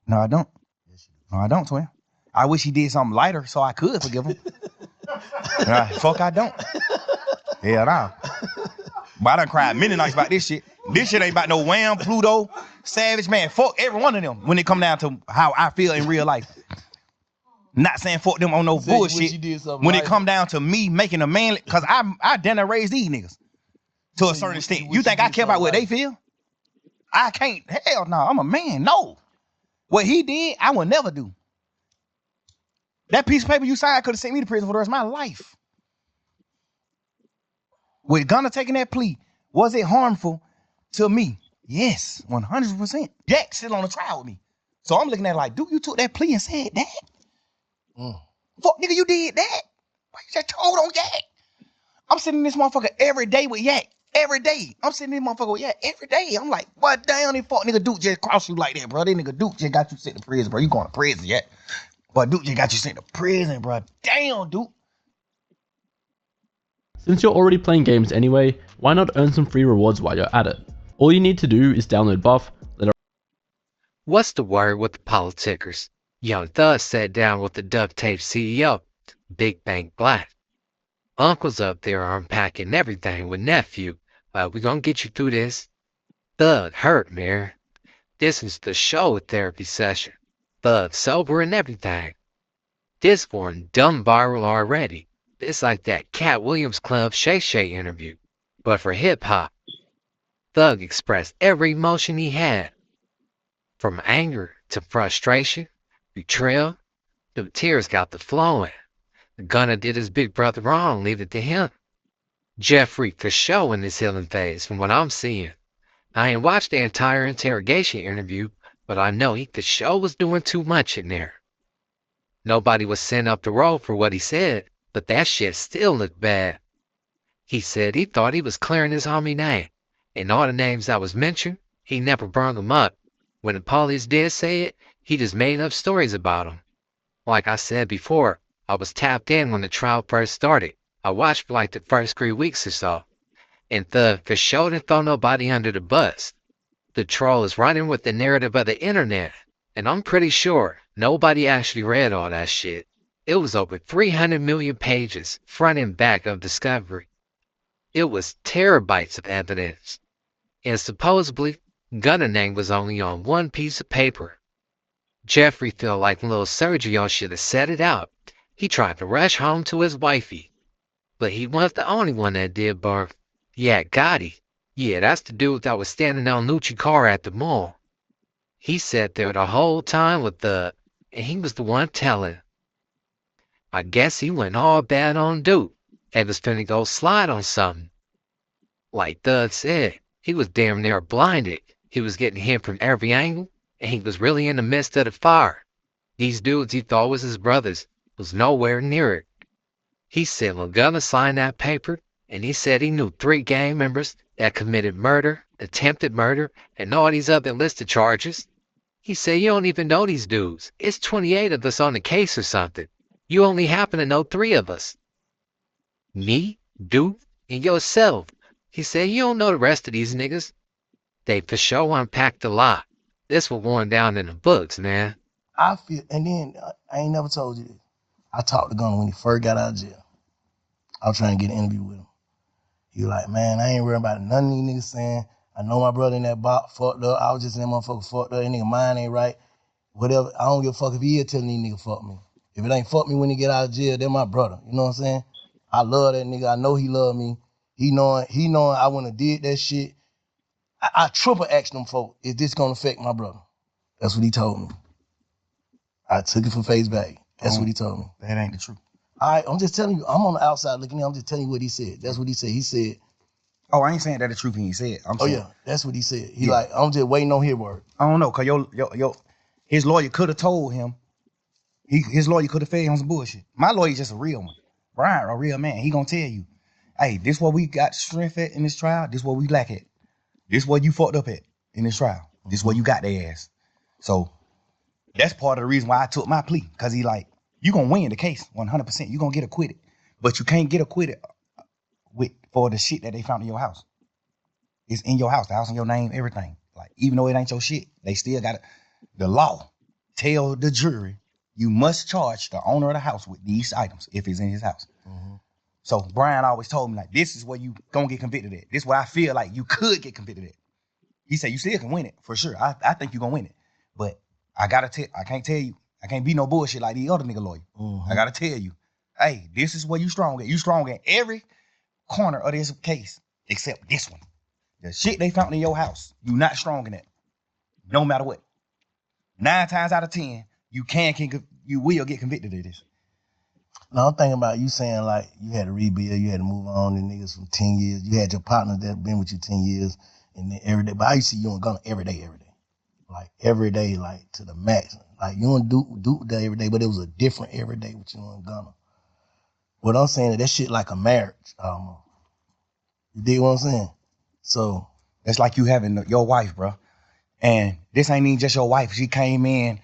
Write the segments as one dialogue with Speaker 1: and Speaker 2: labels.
Speaker 1: No, I don't. No, I don't, twin. I wish he did something lighter so I could forgive him. Fuck, I don't. Hell nah. But I done cried many nights about this shit. This shit ain't about no Wham, Pluto, Savage, man. Fuck every one of them when it come down to how I feel in real life. Not saying fuck them on no bullshit. When it come down to me making a man, cause I done raised these niggas to a certain extent. You think I care about what they feel? I can't. Hell no, I'm a man. No. What he did, I would never do. That piece of paper you signed could have sent me to prison for the rest of my life. With Gunna taking that plea, was it harmful to me? Yes, 100%. Jack still on the trial with me. So I'm looking at it like, dude, you took that plea and said that? Fuck, nigga, you did that? Why you just told on Yak? I'm sitting in this motherfucker every day with Yak. Every day. I'm sitting in this motherfucker with Yak every day. I'm like, what damn, this fuck nigga Duke just crossed you like that, bro. That nigga Duke just got you sent to prison, bro. You going to prison yet? But Duke just got you sent to prison, bro. Damn, Duke.
Speaker 2: Since you're already playing games anyway, why not earn some free rewards while you're at it? All you need to do is download Buff,
Speaker 3: What's the word with the politicers? Young Thug sat down with the duct tape CEO, Big Bang Black. Uncle's up there unpacking everything with nephew, but we gonna get you through this. Thug hurt, man. This is the show therapy session. Thug sober and everything. This one done viral already. It's like that Cat Williams Club Shay Shay interview, but for hip hop. Thug expressed every emotion he had, from anger to frustration, betrayal. The tears got to flowing. Gunna did his big brother wrong, leave it to him. Jeffrey for sure in his healing phase, from what I'm seeing. I ain't watched the entire interrogation interview, but I know he for sure was doing too much in there. Nobody was sent up the road for what he said, but that shit still looked bad. He said he thought he was clearing his homie name, and all the names that was mentioned, he never brought them up. When the police did say it, he just made up stories about them. Like I said before, I was tapped in when the trial first started. I watched for like the first 3 weeks or so. And Thug for sure didn't throw nobody under the bus. The troll is running with the narrative of the internet, and I'm pretty sure nobody actually read all that shit. It was over 300 million pages, front and back of discovery. It was terabytes of evidence. And supposedly, Gunna name was only on one piece of paper. Jeffrey felt like little Sergio should have set it out. He tried to rush home to his wifey. But he wasn't the only one that did barf. Yeah, Gotti. Yeah, that's the dude that was standing on Lucci's car at the mall. He sat there the whole time with Thug, and he was the one telling. I guess he went all bad on Duke and was finna go slide on something. Like Thug said, he was damn near blinded. He was getting hit from every angle, and he was really in the midst of the fire. These dudes he thought was his brothers was nowhere near it. He said when Gunna signed that paper, and he said he knew 3 gang members that committed murder, attempted murder, and all these other listed charges. He said you don't even know these dudes. It's 28 of us on the case or something. You only happen to know 3 of us. Me, Duke, and yourself. He said you don't know the rest of these niggas. They for sure unpacked a lot. This was worn down in the books, man.
Speaker 4: I feel, and then I ain't never told you this. I talked to Gunna when he first got out of jail. I was trying to get an interview with him. He was like, man, I ain't worried about none of these niggas saying, I know my brother in that box fucked up. I was just in that motherfucker fucked up. That nigga mind ain't right. Whatever. I don't give a fuck if he is telling these niggas fuck me. If it ain't fuck me when he get out of jail, they're my brother. You know what I'm saying? I love that nigga. I know he love me. He knowing I wouldn't have did that shit. I triple asked them folks, is this gonna affect my brother? That's what he told me. I took it for face value. That's what he told me.
Speaker 1: That ain't the truth.
Speaker 4: I'm just telling you, I'm on the outside looking in. I'm just telling you what he said. That's what he said. He said,
Speaker 1: oh, I ain't saying that the truth he said. I'm saying,
Speaker 4: yeah, that's what he said. He like, I'm just waiting on his word.
Speaker 1: I don't know, cause his lawyer could have told him. His lawyer could have fed him some bullshit. My lawyer's just a real one. Brian, a real man. He gonna tell you, hey, this what we got strength at in this trial. This what we lack at. This what you fucked up at in this trial. This what you got their ass. So that's part of the reason why I took my plea. Cause he like, you gonna win the case 100%. You gonna get acquitted, but you can't get acquitted for the shit that they found in your house. It's in your house, the house in your name, everything. Like, even though it ain't your shit, they still got the law. tell the jury, you must charge the owner of the house with these items if it's in his house.
Speaker 4: Mm-hmm.
Speaker 1: So Brian always told me, like, this is where you gonna get convicted at. This is where I feel like you could get convicted at. He said, you still can win it, for sure. I think you're gonna win it. But I can't tell you, I can't be no bullshit like these other nigga lawyers.
Speaker 4: Mm-hmm.
Speaker 1: I gotta tell you, hey, this is where you strong at. You strong at every corner of this case, except this one. The shit they found in your house, you not strong in that. No matter what. 9 times out of 10, you will get convicted of this.
Speaker 4: Now I'm thinking about you saying like you had to rebuild, you had to move on to niggas from 10 years. You had your partner that been with you 10 years and then every day. But I used to see you and Gunna every day. Like every day, like to the max. Like you don't do that every day, but it was a different every day with you and Gunna. What I'm saying is that shit like a marriage. You dig what I'm saying? So
Speaker 1: it's like you having your wife, bro. And this ain't even just your wife. She came in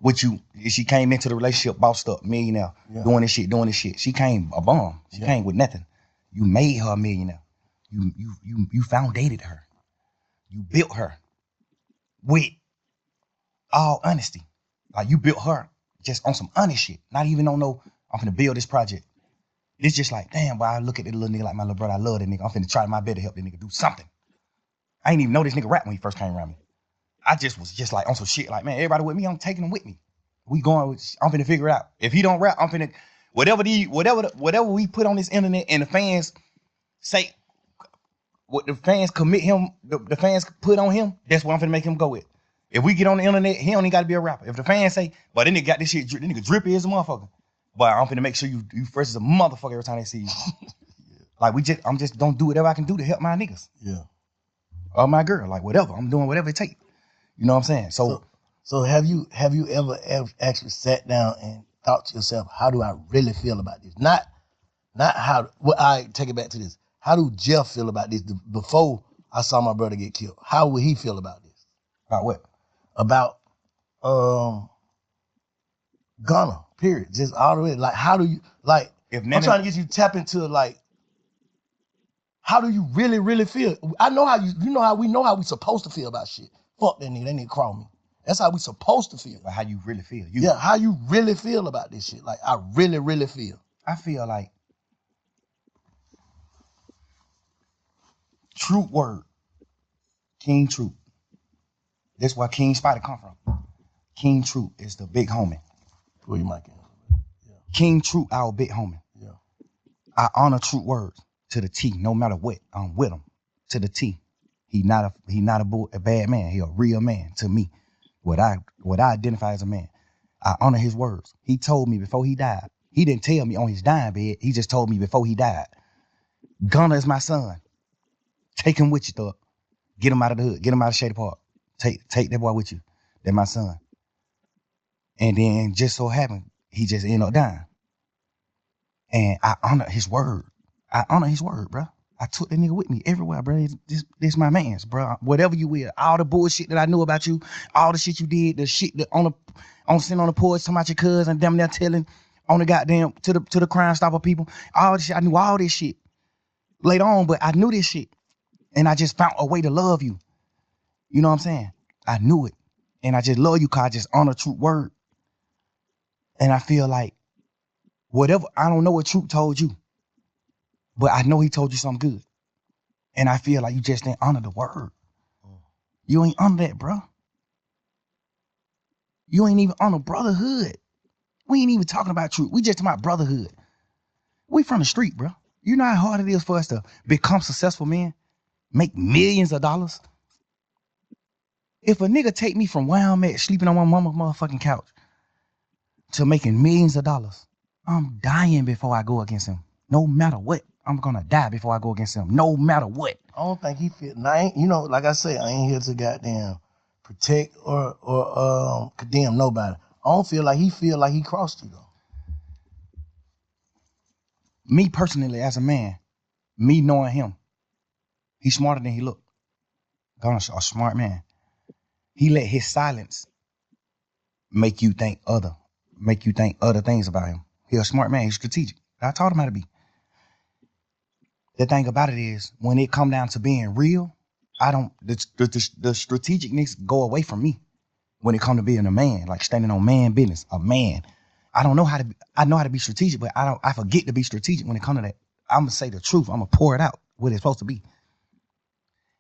Speaker 1: with you. She came into the relationship bossed up, millionaire, doing this shit. She came a bum. She came with nothing. You made her a millionaire. You foundated her. You built her with all honesty. Like you built her just on some honest shit. Not even on no, I'm finna build this project. It's just like, damn, boy, I look at this little nigga like my little brother. I love that nigga. I'm finna try my best to help that nigga do something. I ain't even know this nigga rap when he first came around me. I just was just like on some shit like, man, everybody with me, I'm taking them with me. We going, I'm finna figure it out. If he don't rap, I'm finna, whatever we put on this internet and the fans say, what the fans commit him, the fans put on him, that's what I'm finna make him go with. If we get on the internet, he don't even gotta be a rapper. If the fans say, but then nigga got this shit, this nigga drippy as a motherfucker. But I'm finna make sure you fresh as a motherfucker every time they see you. Like I'm just don't do whatever I can do to help my niggas.
Speaker 4: Yeah.
Speaker 1: Or my girl, like whatever. I'm doing whatever it takes. You know what I'm saying?
Speaker 4: So have you ever actually sat down and thought to yourself, how do I really feel about this? Not how. Well, I take it back to this. How do Jeff feel about this? Before I saw my brother get killed, how would he feel about this?
Speaker 1: About what?
Speaker 4: About Gunna. Period. Just all the way. Like, how do you like? I'm trying to get you to tap into like. How do you really, really feel? I know how you know how we supposed to feel about shit. Fuck that nigga crawl me. That's how we supposed to feel.
Speaker 1: But how you really feel?
Speaker 4: How you really feel about this shit. Like, I really, really feel.
Speaker 1: I feel like Troop word, King Troop. That's where King Spider come from. King Troop is the big homie.
Speaker 4: Pull your mic in.
Speaker 1: Yeah. King Troop, our big homie.
Speaker 4: Yeah.
Speaker 1: I honor Troop words to the T, no matter what. I'm with him to the T. He not a bad man. He a real man to me. What I identify as a man. I honor his words. He told me before he died. He didn't tell me on his dying bed. He just told me before he died. Gunna is my son. Take him with you, thug. Get him out of the hood. Get him out of Shady Park. Take that boy with you. That's my son. And then just so happened, he just ended up dying. And I honor his word. Bro. I took that nigga with me everywhere, bro. This my man's, bro. Whatever you will. All the bullshit that I knew about you, all the shit you did, the shit that sitting on the porch talking about your cousin, them there telling on the goddamn to the Crime Stopper people. All this shit. I knew all this shit later on, but I knew this shit. And I just found a way to love you. You know what I'm saying? I knew it. And I just love you because I just honor Troop word. And I feel like whatever, I don't know what Troop told you, but I know he told you something good. And I feel like you just didn't honor the word. You ain't honor that, bro. You ain't even honor brotherhood. We ain't even talking about Troop. We just talking about brotherhood. We from the street, bro. You know how hard it is for us to become successful men? Make millions of dollars? If a nigga take me from where I'm at, sleeping on my mama's motherfucking couch, to making millions of dollars, I'm dying before I go against him. No matter what, I'm gonna die before I go against him. No matter what.
Speaker 4: I don't think he feel. Now, like I say, I ain't here to goddamn protect or condemn nobody. I don't feel like he crossed you though.
Speaker 1: Me personally, as a man, me knowing him, he's smarter than he look. Gunna's a smart man. He let his silence make you think other things about him. He's a smart man. He's strategic. I taught him how to be. The thing about it is, when it come down to being real, the strategicness go away from me. when it come to being a man, like standing on man business, a man. I know how to be strategic, but I forget to be strategic when it comes to that. I'm gonna say the truth. I'm gonna pour it out what it's supposed to be.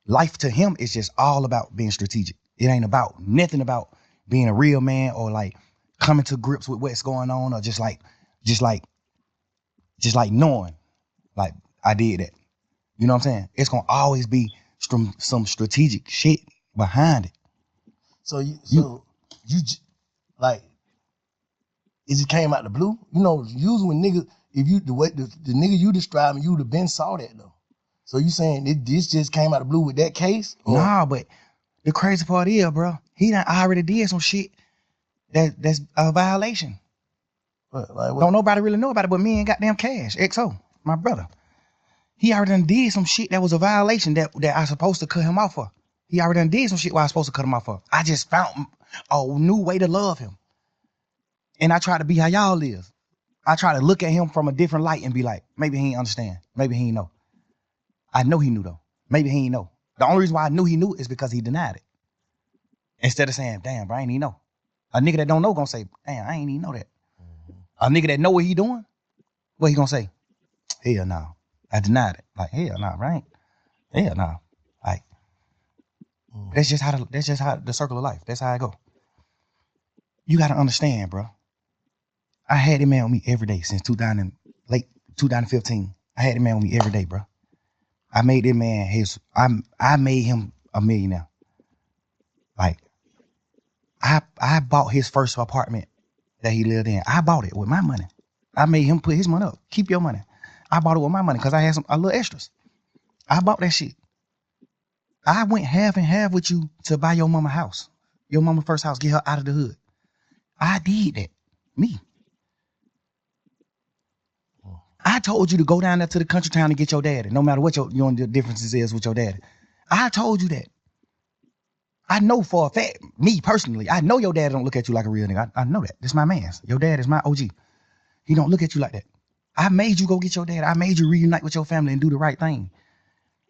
Speaker 1: Life to him is just all about being strategic. It ain't about nothing about being a real man or like coming to grips with what's going on or just like knowing like I did that. You know what I'm saying? It's gonna always be some strategic shit behind it.
Speaker 4: So like it just came out the blue. You know, usually when niggas, if you the nigga you describing, you would have been saw that though. So you saying this just came out the blue with that case? Or?
Speaker 1: Nah, but the crazy part is, bro, he done already did some shit that's a violation.
Speaker 4: What?
Speaker 1: Don't nobody really know about it but me and goddamn Cash, XO, my brother. He already done did some shit that was a violation that I supposed to cut him off for. He already done did some shit where I was supposed to cut him off for. I just found a new way to love him. And I try to be how y'all live. I try to look at him from a different light and be like, maybe he ain't understand. Maybe he ain't know. I know he knew though. Maybe he ain't know. The only reason why I knew he knew is because he denied it. Instead of saying, damn, bro, I ain't even know. A nigga that don't know gonna say, damn, I ain't even know that. A nigga that know what he doing, what he gonna say? Hell no. I denied it. Like, hell no, right? Hell no. Like, that's just how the circle of life. That's how I go. You gotta understand, bro. I had him man with me every day since late 2015. I had him man with me every day, bro. I made that man I made him a millionaire. Like, I bought his first apartment that he lived in. I bought it with my money. I made him put his money up. Keep your money. I bought it with my money because I had a little extras. I bought that shit. I went half and half with you to buy your mama house. Your mama first house, get her out of the hood. I did that. Me. I told you to go down there to the country town and get your daddy, no matter what your differences is with your daddy. I told you that. I know for a fact, me personally, I know your dad don't look at you like a real nigga. I know that. This my man's. Your dad is my OG. He don't look at you like that. I made you go get your dad. I made you reunite with your family and do the right thing.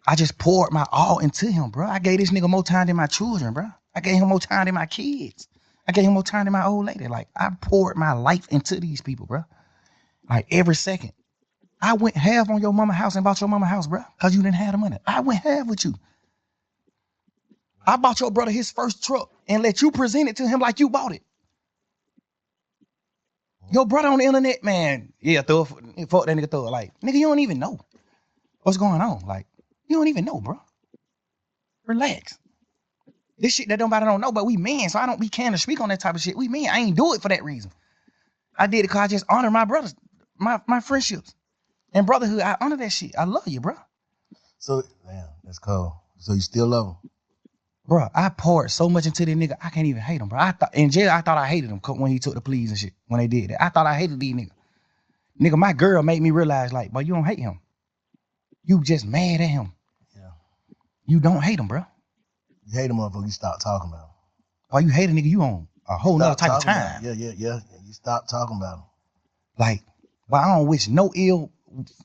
Speaker 1: I just poured my all into him, bro. I gave this nigga more time than my children, bro. I gave him more time than my kids. I gave him more time than my old lady. Like, I poured my life into these people, bro. Like, every second. I went half on your mama house and bought your mama house, bro, because you didn't have the money. I went half with you. I bought your brother his first truck and let you present it to him like you bought it. Your brother on the internet, man, yeah, fuck that nigga thug. Like, nigga, you don't even know what's going on. Like, you don't even know, bro. Relax. This shit that nobody don't know, but we men, so I don't be can to speak on that type of shit. We men, I ain't do it for that reason. I did it because I just honor my brothers, my friendships and brotherhood. I honor that shit. I love you, bro.
Speaker 4: So, damn, that's cold. So you still love him?
Speaker 1: Bro, I poured so much into this nigga, I can't even hate him, bro. In jail, I thought I hated him when he took the pleas and shit, when they did that. I thought I hated these niggas. Nigga, my girl made me realize, like, boy, you don't hate him. You just mad at him.
Speaker 4: Yeah.
Speaker 1: You don't hate him, bro.
Speaker 4: You hate him motherfucker, you stop talking about him.
Speaker 1: Or you hate a nigga, you on a whole nother type of time.
Speaker 4: Yeah. You stop talking about him.
Speaker 1: Like, but I don't wish no ill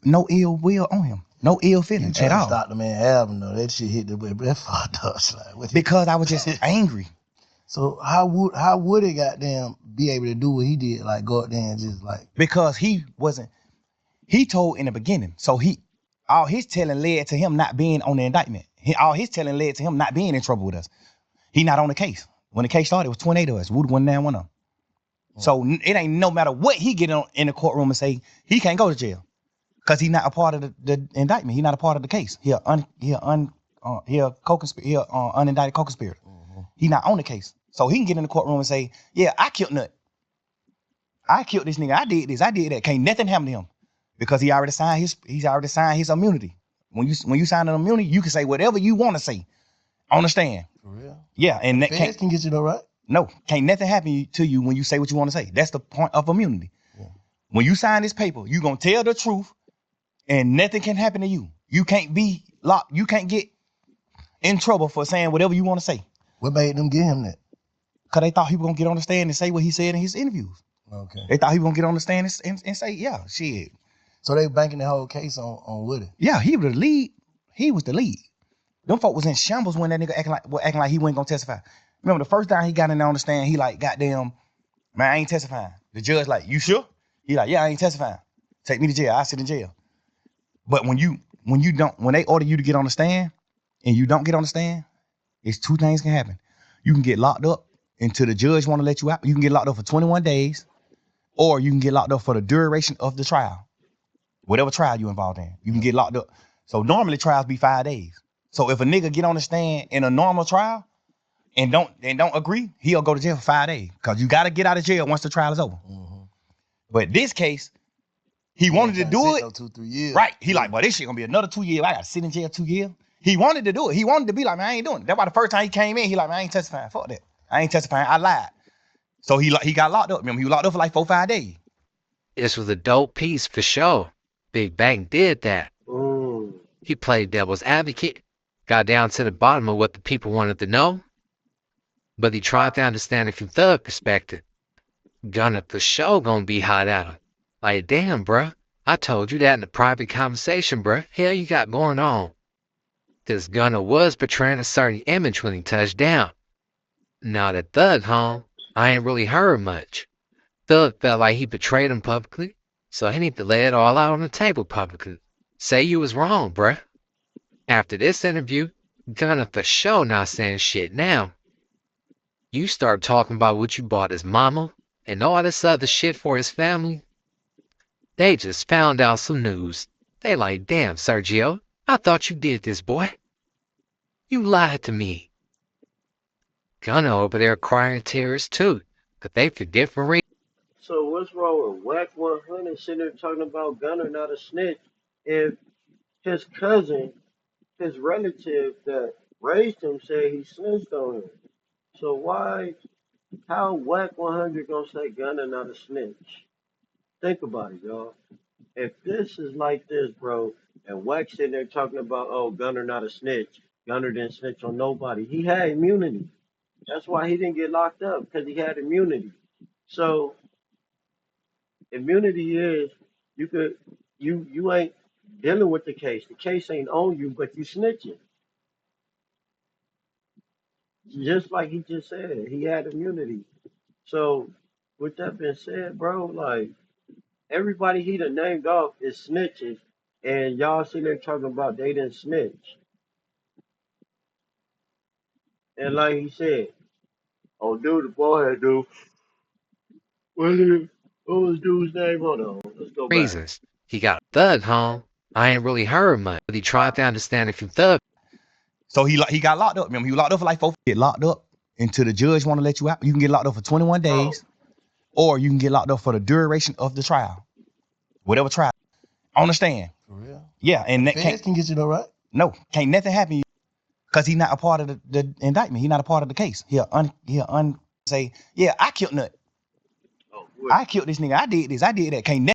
Speaker 1: will on him. No ill feeling at all.
Speaker 4: Stop the man album though. That shit hit the way, but that fucked up. Like,
Speaker 1: because I was just angry.
Speaker 4: So how would it goddamn be able to do what he did? Like go up there and just like,
Speaker 1: because he told in the beginning. So all his telling led to him not being on the indictment. All his telling led to him not being in trouble with us. He not on the case. When the case started, it was 28 of us. Wood went down one of them. So it ain't no matter what he get in the courtroom and say, he can't go to jail. Because he's not a part of the indictment. He's not a part of the case. He unindicted co-conspirator. He not on the case. So he can get in the courtroom and say, yeah, I killed Nut. I killed this nigga. I did this. I did that. Can't nothing happen to him. Because he already signed his immunity. When you sign an immunity, you can say whatever you want to say on the stand.
Speaker 4: For real?
Speaker 1: Yeah, and that
Speaker 4: feds can get you though, right?
Speaker 1: No, can't nothing happen to you when you say what you want to say. That's the point of immunity. Yeah. When you sign this paper, you gonna tell the truth, and nothing can happen to you. You can't be locked. You can't get in trouble for saying whatever you want to say.
Speaker 4: What made them give him that?
Speaker 1: Because they thought he was gonna get on the stand and say what he said in his interviews. Okay. They thought he was gonna get on the stand and say, yeah, shit.
Speaker 4: So they banking the whole case on Woody.
Speaker 1: Yeah, he was the lead. He was the lead. Them folk was in shambles when that nigga acting like he wasn't gonna testify. Remember the first time he got in there on the stand, he like, goddamn, man, I ain't testifying. The judge like, you sure? He like, yeah, I ain't testifying. Take me to jail. I sit in jail. But when they order you to get on the stand and you don't get on the stand, it's two things can happen. You can get locked up until the judge want to let you out. You can get locked up for 21 days, or you can get locked up for the duration of the trial. Whatever trial you involved in, you can get locked up. So normally trials be 5 days. So if a nigga get on the stand in a normal trial and don't agree, he'll go to jail for 5 days. Cause you gotta get out of jail once the trial is over.
Speaker 4: Mm-hmm.
Speaker 1: But this case, he wanted to do it.
Speaker 4: 2-3 years.
Speaker 1: Right. He like, boy, this shit gonna be another 2 years. I gotta sit in jail 2 years. He wanted to do it. He wanted to be like, man, I ain't doing it. That's why the first time he came in, he like, man, I ain't testifying. Fuck that. I ain't testifying. I lied. So he got locked up. Remember, he was locked up for like 4-5 days.
Speaker 3: This was a dope piece for sure. Big Bang did that. He played devil's advocate, got down to the bottom of what the people wanted to know, but he tried to understand it from Thug perspective. Gunna for sure gonna be hot at him. Like, damn, bruh, I told you that in a private conversation, bruh. Hell you got going on. This Gunna was portraying a certain image when he touched down. Now that Thug home, I ain't really heard much. Thug felt like he betrayed him publicly, so he need to lay it all out on the table publicly. Say you was wrong, bruh. After this interview, Gunna for sure not saying shit now. You start talking about what you bought his mama and all this other shit for his family. They just found out some news. They like, damn, Sergio, I thought you did this, boy. You lied to me. Gunna over there crying tears too, but they for different reasons.
Speaker 5: So what's wrong with Whack 100 sitting there talking about Gunner not a snitch if his cousin, his relative that raised him said he snitched on him? So how Whack 100 gonna say Gunner not a snitch? Think about it, y'all. If this is like this, bro, and Whack sitting there talking about, oh, Gunner not a snitch. Gunner didn't snitch on nobody. He had immunity. That's why he didn't get locked up, because he had immunity. So immunity is you could you ain't dealing with the case. The case ain't on you, but you snitching. Just like he just said, he had immunity. So with that being said, bro, like everybody he done named off is snitches, and y'all sitting there talking about they didn't snitch. And like he said, oh dude, the boy had dude. What was dude's name? Hold on, let's go back.
Speaker 3: He got Thug home. I ain't really heard much, but he tried to understand it from Thug.
Speaker 1: So he got locked up. Remember, he was locked up for like 4. Get locked up until the judge want to let you out. You can get locked up for 21 days, or you can get locked up for the duration of the trial. Whatever trial. On the stand.
Speaker 4: For real?
Speaker 1: Yeah, and that
Speaker 4: Feds can get you though, right?
Speaker 1: no, can't nothing happen because he's not a part of the indictment. He's not a part of the case. He'll say, yeah, I killed Nut.
Speaker 5: Oh,
Speaker 1: I killed this nigga. I did this. I did that. Can't nothing.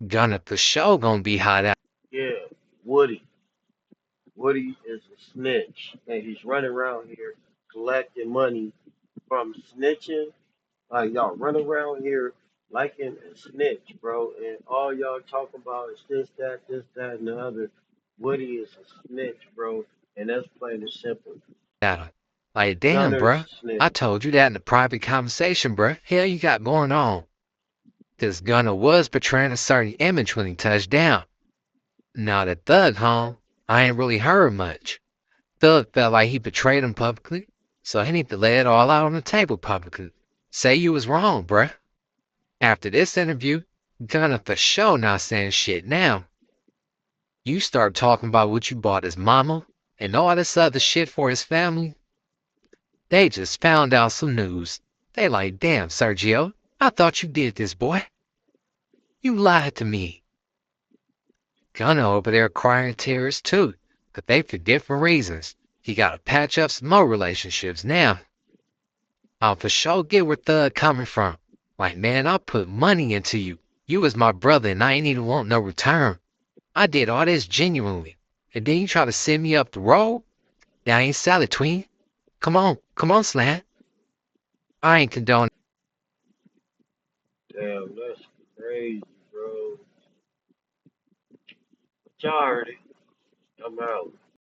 Speaker 3: Gunna for sure gonna be hot out.
Speaker 5: yeah, Woody. Woody is a snitch, and he's running around here collecting money from snitching. Like y'all run around here liking a snitch, bro, and all y'all talk about is this, that, and the other. Woody is a snitch, bro, and that's plain and simple.
Speaker 3: Like, damn,
Speaker 5: Gunner is
Speaker 3: bruh.
Speaker 5: a snitch.
Speaker 3: I told you that in a private conversation, bruh. Hell you got going on. This Gunna was portraying a certain image when he touched down. Now that Thug home, I ain't really heard much. Thug felt like he betrayed him publicly, so he need to lay it all out on the table publicly. Say you was wrong, bruh. After this interview, Gunna for sure not saying shit now. You start talking about what you bought his mama and all this other shit for his family. They just found out some news. They like, damn, Sergio, I thought you did this, boy. You lied to me. Gunna over there crying tears too, but they for different reasons. He gotta patch up some more relationships now. I'll for sure get where Thug coming from. Like, man, I put money into you. You was my brother and I ain't even want no return. I did all this genuinely. And then you try to send me up the road? That ain't salad, tween. Come on, Slant. I ain't condoning.
Speaker 5: Damn, that's crazy, bro. But y'all heard it. I'm out.